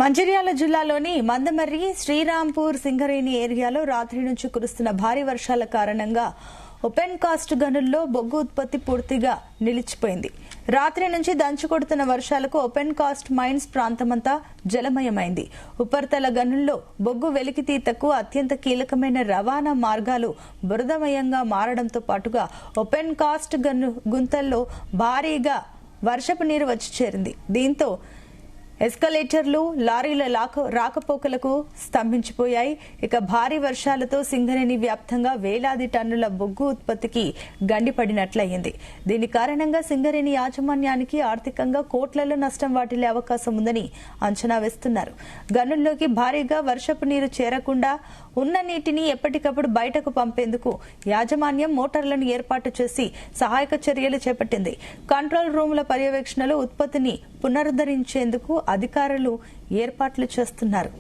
మంచిర్యాల జిల్లాలోని మందమర్రి, శ్రీరాంపూర్, సింగరేణి ఏరియాలో రాత్రి నుంచి కురుస్తున్న భారీ వర్షాల కారణంగా ఓపెన్ కాస్ట్ గనుల్లో బొగ్గు ఉత్పత్తి పూర్తిగా నిలిచిపోయింది. రాత్రి నుంచి దంచుకొడుతున్న వర్షాలకు ఓపెన్ కాస్ట్ మైన్స్ ప్రాంతమంతా జలమయమైంది. ఉపరితల గనుల్లో బొగ్గు వెలికితీతకు అత్యంత కీలకమైన రవాణా మార్గాలు బురదమయంగా మారడంతో పాటుగా ఓపెన్ కాస్ట్ గుంతల్లో భారీగా వర్షపు నీరు వచ్చి చేరింది. దీంతో ఎస్కలేటర్లు, లారీల రాకపోకలకు స్తంభించిపోయాయి. ఇక భారీ వర్షాలతో సింగరేణి వ్యాప్తంగా వేలాది టన్నుల బొగ్గు ఉత్పత్తికి గండిపడినట్లయింది. దీని కారణంగా సింగరేణి యాజమాన్యానికి ఆర్థికంగా కోట్లలో నష్టం వాటిల్లే అవకాశం ఉందని అంచనా వేస్తున్నారు. గనుల్లోకి భారీగా వర్షపు నీరు చేరకుండా ఉన్న నీటిని ఎప్పటికప్పుడు బయటకు పంపేందుకు యాజమాన్యం మోటార్లను ఏర్పాటు చేసి సహాయక చర్యలు చేపట్టింది. కంట్రోల్ రూముల పర్యవేక్షణలో ఉత్పత్తిని పునరుద్ధరించేందుకు అధికారులు ఏర్పాట్లు చేస్తున్నారు.